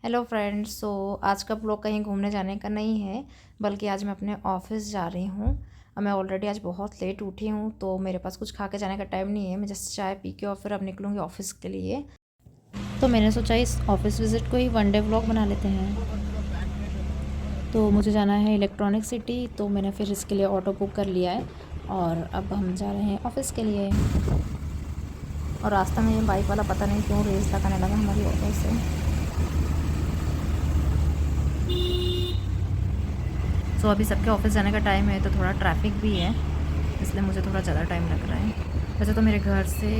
Hello friends. आज का blog कहीं घूमने जाने का नहीं है, बल्कि आज मैं अपने ऑफिस जा रही हूँ। मैं ऑलरेडी आज बहुत लेट उठी हूँ, तो मेरे पास कुछ खा के जाने का टाइम नहीं है। मैं जस्ट चाय पी के और फिर अब निकलूँगी ऑफिस के लिए। तो मैंने सोचा इस ऑफिस विज़िट को ही वन डे व्लॉग बना लेते हैं। तो मुझे जाना है इलेक्ट्रॉनिक सिटी, तो मैंने फिर इसके लिए ऑटो बुक कर लिया है और अब हम जा रहे हैं ऑफिस के लिए। और रास्ता में ये बाइक वाला पता नहीं क्यों रेस लगाने लगा हमारी ऑटो से। अभी सबके ऑफिस जाने का टाइम है, तो थोड़ा ट्रैफिक भी है, इसलिए मुझे थोड़ा ज़्यादा टाइम लग रहा है। वैसे तो मेरे घर से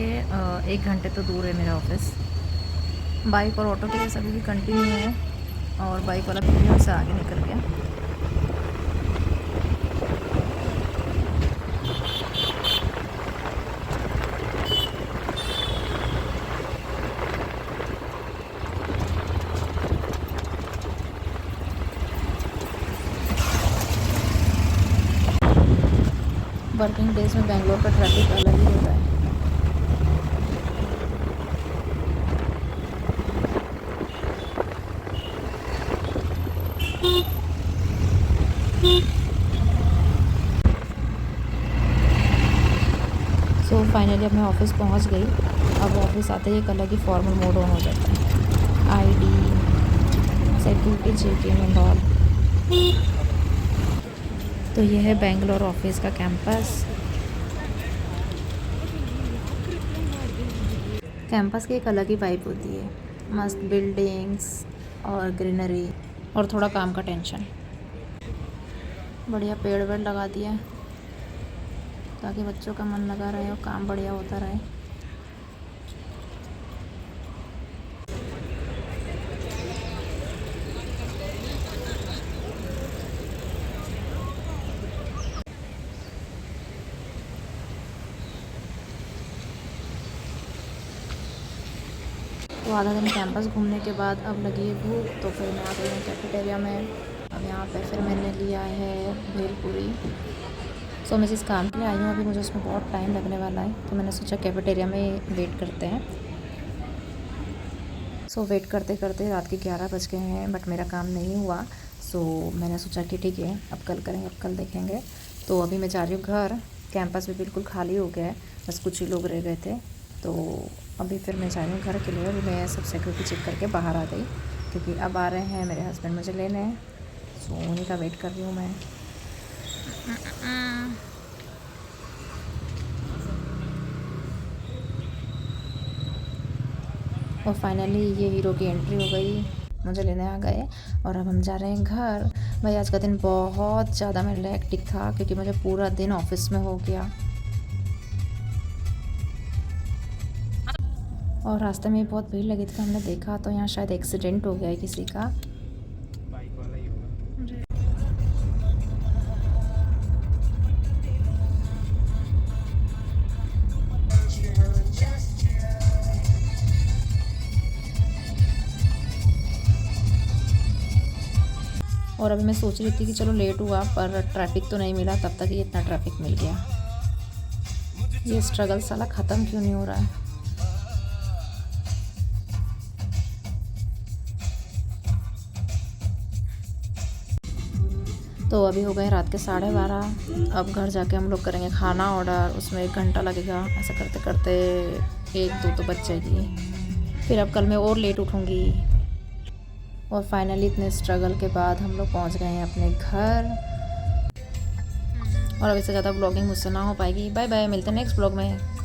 1 घंटे तो दूर है मेरा ऑफिस। बाइक और ऑटो के लिए सभी भी कंटिन्यू है, और बाइक वाला भी से आगे निकल गया। वर्किंग डेज में बेंगलोर का ट्रैफिक अलग ही होता है। फाइनली अब मैं ऑफिस पहुंच गई। अब ऑफिस आते ही एक अलग ही फॉर्मल मोड ऑन हो जाता है। ID, security checking and all. तो ये है बेंगलोर ऑफिस का कैंपस। कैंपस की एक अलग ही वाइब होती है। मस्त बिल्डिंग्स और ग्रीनरी और थोड़ा काम का टेंशन। बढ़िया पेड़ वेड़ लगा दिया ताकि बच्चों का मन लगा रहे और काम बढ़िया होता रहे। तो आधा दिन कैंपस घूमने के बाद अब लगी है भूख, तो फिर मैं आ गई हूँ कैफेटेरिया में। अब यहाँ पे फिर मैंने लिया है भेलपूरी। मैं जिस काम के लिए आई हूँ अभी मुझे उसमें बहुत टाइम लगने वाला है, तो मैंने सोचा कैफेटेरिया में वेट करते हैं। वेट करते करते रात के 11 बज गए हैं, बट मेरा काम नहीं हुआ। मैंने सोचा कि ठीक है, अब कल करेंगे, अब कल देखेंगे। तो अभी मैं जा रही हूँ घर। कैंपस भी बिल्कुल खाली हो गया है, बस कुछ ही लोग रह गए थे। तो अभी फिर मैं जा रही हूँ घर के लिए। अभी मैं सब सिक्योरिटी चेक करके बाहर आ गई, क्योंकि अब आ रहे हैं मेरे हस्बैंड मुझे लेने। उन्हीं का वेट कर रही हूँ मैं। और फाइनली ये हीरो की एंट्री हो गई, मुझे लेने आ गए और अब हम जा रहे हैं घर। भाई आज का दिन बहुत ज़्यादा मेरे लिए हेक्टिक था, क्योंकि मुझे पूरा दिन ऑफिस में हो गया। और रास्ते में बहुत भीड़ लगी थी, तो हमने देखा तो यहाँ शायद एक्सीडेंट हो गया है किसी का। और अभी मैं सोच रही थी कि चलो लेट हुआ, पर ट्रैफिक तो नहीं मिला, तब तक ये इतना ट्रैफिक मिल गया। ये स्ट्रगल साला ख़त्म क्यों नहीं हो रहा है। तो अभी हो गए रात के 12:30। अब घर जाके हम लोग करेंगे खाना ऑर्डर, उसमें 1 घंटा लगेगा। ऐसा करते करते 1-2 तो बज जाएगी। फिर अब कल मैं और लेट उठूँगी। और फाइनली इतने स्ट्रगल के बाद हम लोग पहुंच गए हैं अपने घर। और अब इससे ज़्यादा ब्लॉगिंग मुझसे ना हो पाएगी। बाय बाय, मिलते हैं नेक्स्ट ब्लॉग में।